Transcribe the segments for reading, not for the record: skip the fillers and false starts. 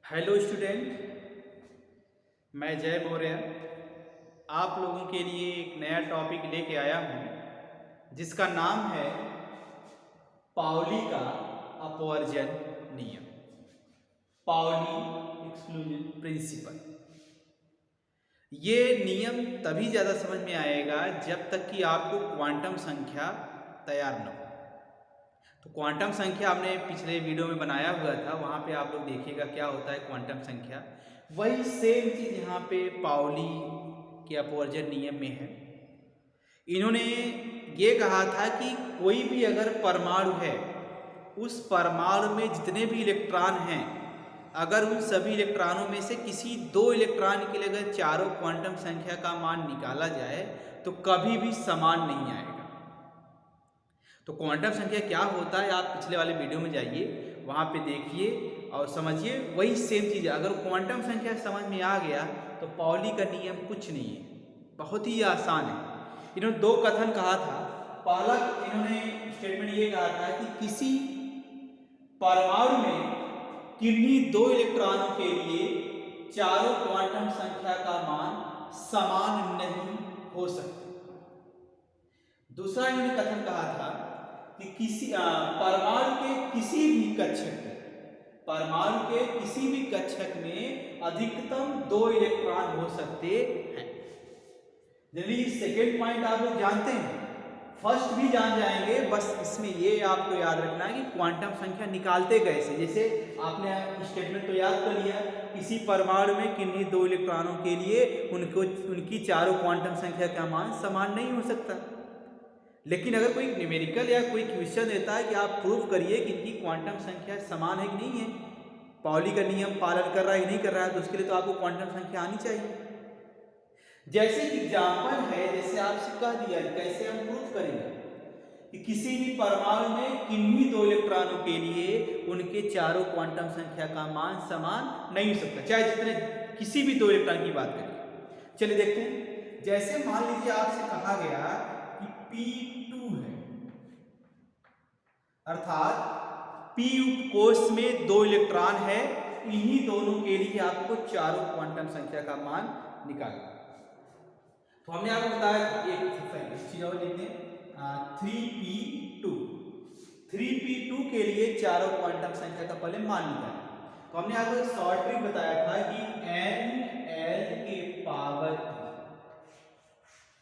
Hello student, मैं जय मौर्य आप लोगों के लिए एक नया टॉपिक लेके आया हूँ जिसका नाम है पाउली का अपवर्जन नियम। Pauli exclusion principle. ये नियम तभी ज़्यादा समझ में आएगा जब तक कि आपको क्वांटम संख्या तैयार न हो। तो क्वांटम संख्या हमने पिछले वीडियो में बनाया हुआ था, वहाँ पे आप लोग देखिएगा क्या होता है क्वांटम संख्या। वही सेम चीज़ यहाँ पे पाउली के अपवर्जन नियम में है। इन्होंने ये कहा था कि कोई भी अगर परमाणु है, उस परमाणु में जितने भी इलेक्ट्रॉन हैं, अगर उन सभी इलेक्ट्रॉनों में से किसी दो इलेक्ट्रॉन के लिए अगर चारों क्वांटम संख्या का मान निकाला जाए तो कभी भी समान नहीं आएगा। तो क्वांटम संख्या क्या होता है, आप पिछले वाले वीडियो में जाइए, वहाँ पे देखिए और समझिए। वही सेम चीज़ है। अगर क्वांटम संख्या समझ में आ गया तो पाउली का नियम कुछ नहीं है, बहुत ही आसान है। इन्होंने दो कथन कहा था। पहला इन्होंने स्टेटमेंट ये कहा था कि किसी परमाणु में किन्हीं दो इलेक्ट्रॉनों के लिए चारों क्वांटम संख्या का मान समान नहीं हो सकता। दूसरा इन्होंने कथन कहा था कि किसी परमाणु के किसी भी कक्षक में, परमाणु के किसी भी कक्षक में अधिकतम दो इलेक्ट्रॉन हो सकते हैं। यदि सेकेंड पॉइंट आप लोग जानते हैं, फर्स्ट भी जान जाएंगे, बस इसमें ये आपको याद रखना है कि क्वांटम संख्या निकालते कैसे। जैसे आपने स्टेटमेंट तो याद कर लिया, किसी परमाणु में किन्हीं दो इलेक्ट्रॉनों के लिए उनकी चारों क्वांटम संख्या का मान समान नहीं हो सकता। लेकिन अगर कोई न्यूमेरिकल या कोई क्वेश्चन देता है कि आप प्रूव करिए कि इनकी क्वांटम संख्या समान है कि नहीं है, पाउली का नियम पालन कर रहा है कि नहीं कर रहा है, तो उसके लिए तो आपको क्वांटम संख्या आनी चाहिए। जैसे एग्जाम्पल है, जैसे आपसे कह दिया कैसे हम प्रूव करेंगे कि किसी भी परमाणु में किन्हीं दो इलेक्ट्रॉनों के लिए उनके चारों क्वांटम संख्या का मान समान नहीं हो सकता, चाहे जितने किसी भी दो इलेक्ट्रॉन की बात करें। चलिए देखते हैं। जैसे मान लीजिए आपसे कहा गया कि P2 है, अर्थात P उपकोष में दो इलेक्ट्रॉन है, इन्हीं दोनों के लिए आपको चारों क्वांटम संख्या का मान निकालना। तो हमने आपको बताया एक चीज और लिखते हैं, 3p2। 3p2 के लिए चारों क्वांटम संख्या का पहले मान निकालें। तो हमने आपको एक शॉर्ट ट्रिक बताया था कि NL के पावर,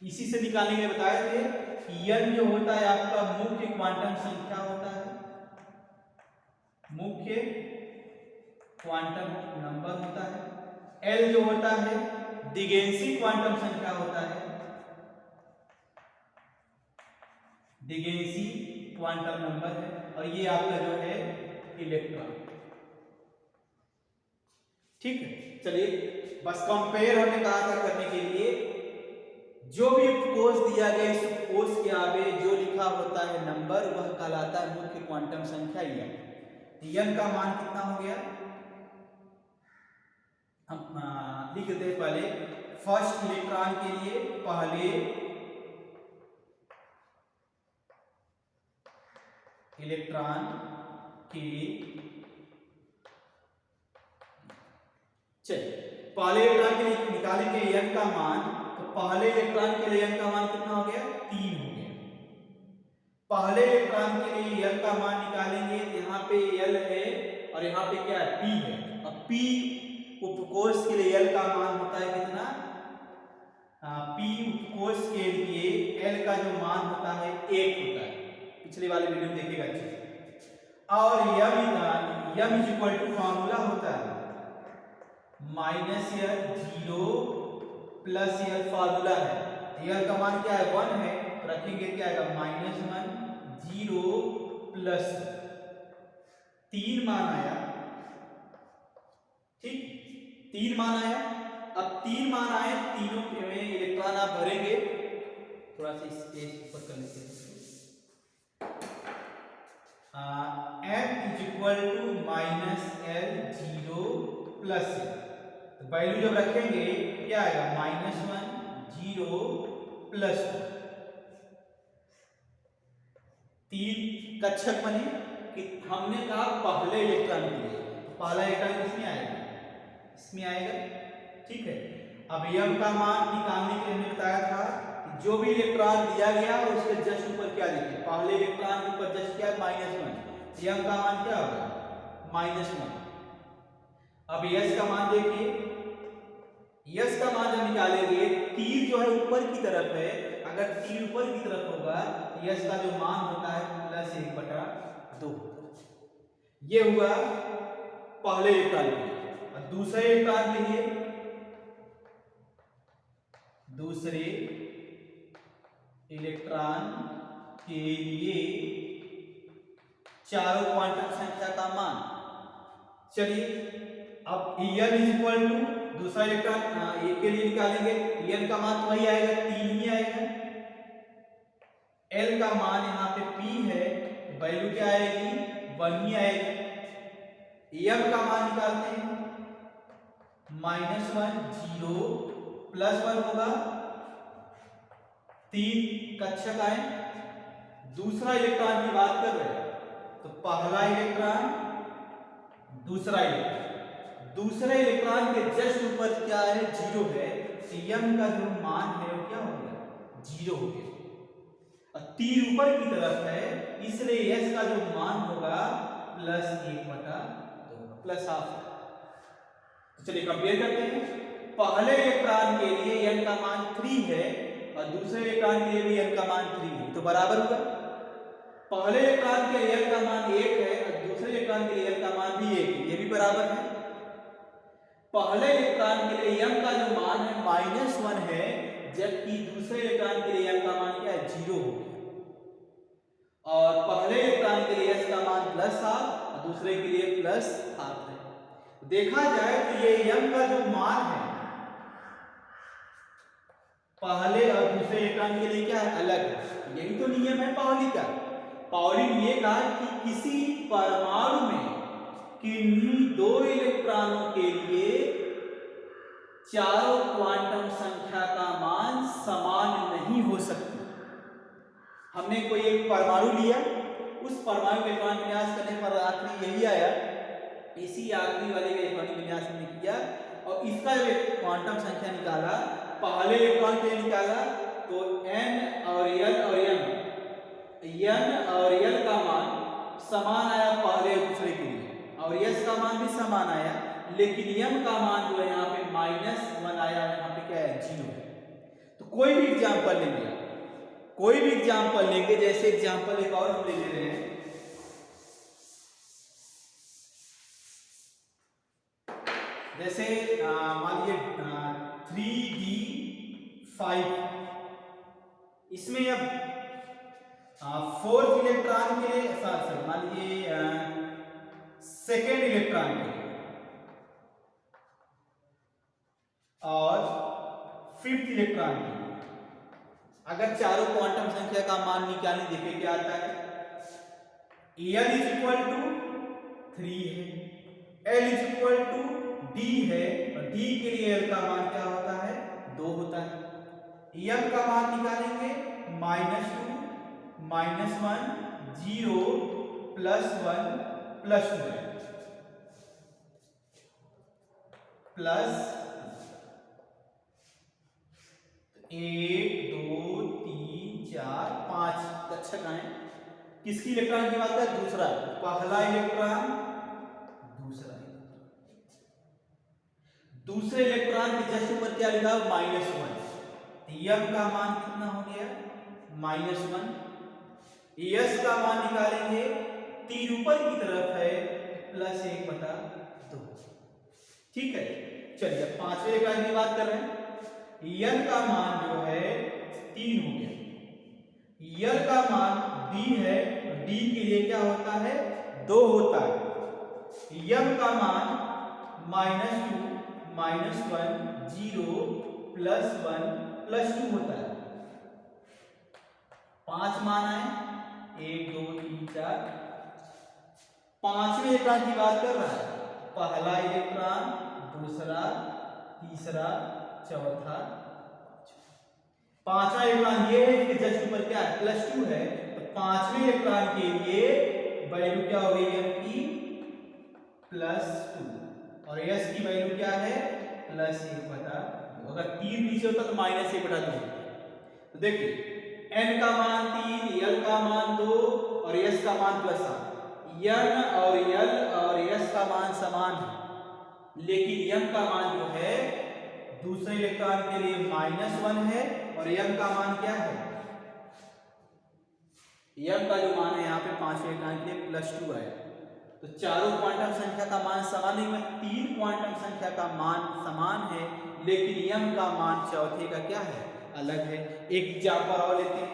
इसी से निकालने के लिए बताए थे कि n जो होता है आपका मुख्य क्वांटम संख्या होता है, मुख्य क्वांटम नंबर होता है। L जो होता है दिगेंसी क्वांटम संख्या होता है, दिगेंसी क्वांटम नंबर है, और ये आपका जो है इलेक्ट्रॉन। ठीक है, चलिए बस कंपेयर हमने कहा था करने के लिए। जो भी कोष दिया गया, इस कोष के आगे जो लिखा होता है नंबर, वह कहलाता है मुख्य क्वांटम संख्या n। n का मान कितना हो गया, हम लिख देते हैं पहले फर्स्ट इलेक्ट्रॉन के लिए, पहले इलेक्ट्रॉन के, चलिए पहले इलेक्ट्रॉन के लिए निकालेंगे n का मान। तो पहले इलेक्ट्रॉन के लिए n का मान कितना हो गया, 3 हो गया। पहले इलेक्ट्रॉन के लिए l का मान निकालेंगे, तो यहाँ पे l है और यहाँ पे क्या है, p है। अब p उपकोष के लिए l का मान होता है कितना, p उपकोष के लिए l का जो मान होता है 1 होता है। पिछले वाले वीडियो में देखिएगा अच्छे से। और m is equal to formula होता है -l 0 प्लस l फॉर्मूला है। l का मान क्या है, 1 है, तो रखेंगे क्या आएगा, -1 0 प्लस 3 मान आया। ठीक, 3 मान आया। अब 3 मान आए, तीनों में इलेक्ट्रॉन आप भरेंगे। थोड़ा सा स्पेस ऊपर कर लेते हैं। m is equal to -l 0 plus, तो वैल्यू जब रखेंगे क्या आएगा, -1 0 प्लस 3 कक्षक बने, कि हमने कहा पहले इलेक्ट्रॉन के लिए, तो पहला इलेक्ट्रॉन किसमें आएगा, इसमें आएगा। ठीक है, अब m का मान निकालने के लिए हमने बताया था कि जो भी इलेक्ट्रॉन दिया गया उसके जस्ट ऊपर क्या लिखे, पहले इलेक्ट्रॉन के ऊपर जस्ट क्या है -1, m का मान क्या होगा -1। अब s का मान देखिए, s का मान जब निकालेंगे तीर जो है ऊपर की तरफ है, अगर तीर ऊपर की तरफ होगा तो s का जो मान होता है +1/2, ये हुआ पहले इलेक्ट्रॉन के लिए। और दूसरे इलेक्ट्रॉन के लिए, दूसरे इलेक्ट्रॉन के लिए चारों क्वांटम संख्या का मान, चलिए अब En इक्वल टू दूसरा इलेक्ट्रॉन ए के लिए निकालेंगे, En का मान तो वही आएगा 3 ही आएगा, L का मान यहाँ पे P है, वैल्यू क्या आएगी 1 ही आएगी। M का मान निकालते हैं, -1 0 +1 होगा, 3 कक्षक आए। दूसरा इलेक्ट्रॉन की बात कर रहे हैं तो पहला इलेक्ट्रॉन, दूसरा इलेक्ट्रॉन, दूसरे इलेक्ट्रॉन के जस्ट ऊपर क्या है 0 है, तो m का जो मान है वो क्या हो गया 0 हो गया। और तीर ऊपर की तरफ है इसलिए s का जो मान होगा +1/2 +½ तो चलिए कंपेयर करते हैं। पहले इलेक्ट्रॉन के लिए n का मान 3 है और दूसरे इलेक्ट्रॉन के लिए भी n का मान 3 है, तो बराबर होगा। पहले इलेक्ट्रॉन के लिए n का मान 1 है और दूसरे इलेक्ट्रॉन के लिए n का मान भी 1 है, ये भी बराबर है। पहले इलेक्ट्रॉन के लिए m का जो मान है -1 है, जबकि दूसरे इलेक्ट्रॉन के लिए m का मान क्या है 0 हो गया। और पहले इलेक्ट्रॉन के लिए s का मान +½ और दूसरे के लिए +½ है। देखा जाए तो ये m का जो मान है पहले और दूसरे इलेक्ट्रॉन के लिए क्या है अलग है, यही तो नियम है पाउली का। पाउली ने ये कहा कि किसी परमाणु में किन्हीं 2 इलेक्ट्रॉनों के लिए चारों क्वांटम संख्या का मान समान नहीं हो सकती। हमने कोई एक परमाणु लिया, उस परमाणु के इलेक्ट्रॉन विन्यास करने पर आखिरी यही आया, इसी आखिरी वाले का इलेक्ट्रॉनिक विन्यास हमने किया और इसका जो क्वांटम संख्या निकाला, पहले इलेक्ट्रॉन के लिए निकाला तो n और l का मान समान आया पहले और दूसरे के लिए, और s का मान भी समान आया, लेकिन m का मान जो है यहाँ पे -1 आया, यहाँ पे क्या है 0 है। तो कोई भी एग्जाम्पल लेंगे, कोई भी एग्जाम्पल लेंगे, जैसे एग्जाम्पल एक और हम ले रहे हैं, जैसे मान लीजिए 3d5, इसमें अब 4th इलेक्ट्रॉन के लिए मान लीजिए सेकेंड इलेक्ट्रॉन के लिए और 5th इलेक्ट्रॉन के लिए अगर चारों क्वांटम संख्या का मान निकालने, देखिए क्या आता है, L = 3 है, L = D है और D के लिए L का मान क्या होता है 2 होता है। M का मान निकालेंगे -2 -1 0 +1 +2 प्लस 1 2 3 4 5 कक्षक आए। किसकी इलेक्ट्रॉन की बात करें, दूसरा, पहला इलेक्ट्रॉन, दूसरा इलेक्ट्रॉन, दूसरे इलेक्ट्रॉन के जस्ट ऊपर क्या लिखा -1, m का मान कितना हो गया -1, s का मान निकालेंगे, तीर ऊपर की तरफ है +1/2, ठीक है। चलिए पांचवें इलेक्ट्रॉन की बात कर रहे हैं, n का मान जो है 3 हो गया, l का मान d है, d के लिए क्या होता है 2 होता है, m का मान -2 -1 0 +1 +2 होता है। 5 मान आए, 1 2 3 4, पांचवें इलेक्ट्रॉन की बात कर रहा है, पहला इलेक्ट्रॉन, दूसरा, तीसरा, चौथा, पांचवा इलेक्ट्रॉन ये है, इसके जस्ट ऊपर क्या है +2 है, तो पांचवें इलेक्ट्रॉन के लिए वैल्यू क्या हो गई m की +2 और s की वैल्यू क्या है +1/2। अगर 3 नीचे होता तो -1/2। तो देखिए n का मान 3, l का मान 2 और s का मान +8। n और l और s का मान समान है, लेकिन m का मान जो है दूसरे इलेक्ट्रॉन के लिए -1 है और m का मान क्या है, m का जो मान है यहाँ पे पांचवें इलेक्ट्रॉन के लिए +2 आया। तो चारों क्वांटम संख्या का मान समान नहीं है, 3 क्वांटम संख्या का मान समान है, लेकिन m का मान चौथे का क्या है अलग है। एक एग्जांपल और लेते हैं।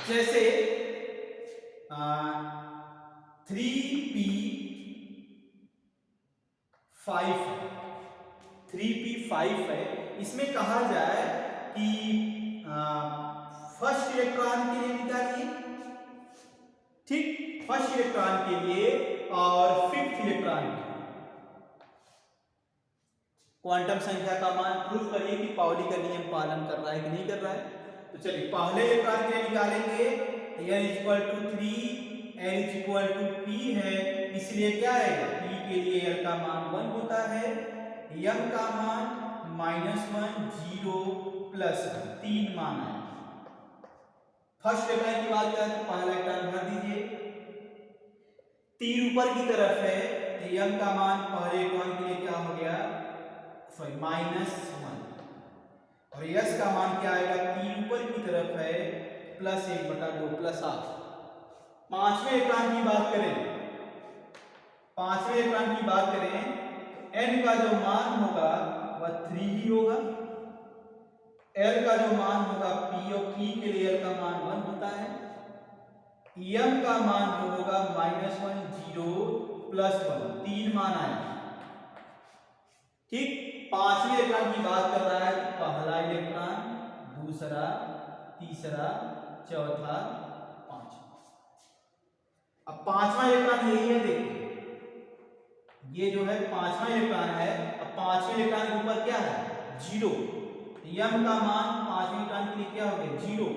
जैसे 3p5 है, इसमें कहा जाए कि फर्स्ट इलेक्ट्रॉन के लिए निकालिए, ठीक, फर्स्ट इलेक्ट्रॉन के लिए और फिफ्थ इलेक्ट्रॉन के लिए क्वांटम संख्या का मान प्रूफ करिए कि पाउली का नियम पालन कर रहा है कि नहीं कर रहा है। तो चलिए पहले इलेक्ट्रॉन के लिए निकालेंगे, n=3 n=p है, इसलिए क्या आएगा, p के लिए l का मान 1 होता है, m का मान -1 0 +1 3 मान है। फर्स्ट इलेक्ट्रॉन की बात करें तो पहला इलेक्ट्रॉन भर दीजिए, 3 ऊपर की तरफ है तो m का मान पहले इलेक्ट्रॉन के लिए क्या हो गया -1 और s का मान क्या आएगा, 3 ऊपर की तरफ है +1/2 +8। पांचवें इलेक्ट्रॉन की बात करें, पांचवें इलेक्ट्रॉन की बात करें तो n का जो मान होगा वह 3 ही होगा, l का जो मान होगा p और p के लिए l का मान 1 होता है, m का मान जो होगा -1 0 +1 3 मान आएगा, ठीक। पांचवें इलेक्ट्रॉन की बात कर रहा है तो पहला इलेक्ट्रॉन, दूसरा, तीसरा, चौथा, पांचवा। अब पांचवा इलेक्ट्रॉन यही है, देखिए ये जो है पांचवा इलेक्ट्रॉन है। अब पांचवें इलेक्ट्रॉन के ऊपर क्या है 0, m का मान पांचवें इलेक्ट्रॉन के लिए क्या हो गया 0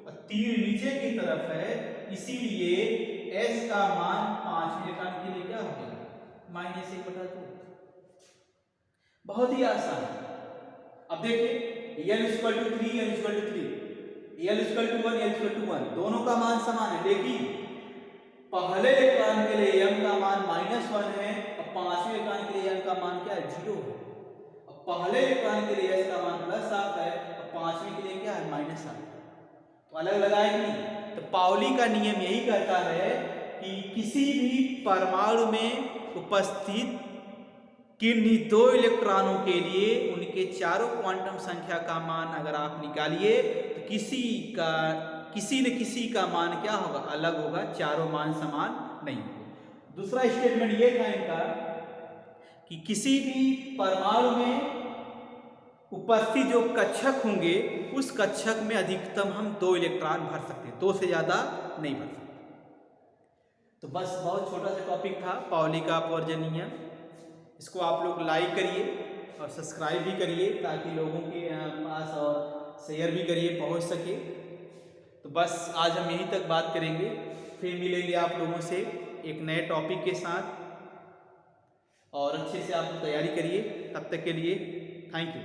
और तीर नीचे की तरफ है, इसीलिए s का मान पांचवें इलेक्ट्रॉन के लिए क्या हो गया -1/2। बहुत ही आसान है। अब देखिए n=3 n=1 n=1 दोनों का मान समान है, लेकिन पहले इलेक्ट्रॉन के लिए m का मान -1 है और पांचवें इलेक्ट्रॉन के लिए m का मान क्या है 0 है। और पहले इलेक्ट्रॉन के लिए s का मान +8 है और पांचवें के लिए क्या है -8। तो अलग लगाए नहीं। तो पाउली का नियम यही कहता है कि किसी भी परमाणु में उपस्थित किन्हीं 2 इलेक्ट्रॉनों के लिए उनके चारों क्वांटम संख्या का मान अगर आप निकालिए तो किसी न किसी का मान क्या होगा अलग होगा, चारों मान समान नहीं होगा। दूसरा स्टेटमेंट ये था इनका कि किसी भी परमाणु में उपस्थित जो कक्षक होंगे उस कक्षक में अधिकतम हम 2 इलेक्ट्रॉन भर सकते हैं, 2 से ज्यादा नहीं भर सकते। तो बस बहुत छोटा सा टॉपिक था पाउली का अपवर्जन नियम। इसको आप लोग लाइक करिए और सब्सक्राइब भी करिए ताकि लोगों के पास और शेयर भी करिए, पहुंच सके। तो बस आज हम यहीं तक बात करेंगे, फिर मिलेंगे आप लोगों से एक नए टॉपिक के साथ और अच्छे से आप तैयारी करिए। तब तक के लिए थैंक यू।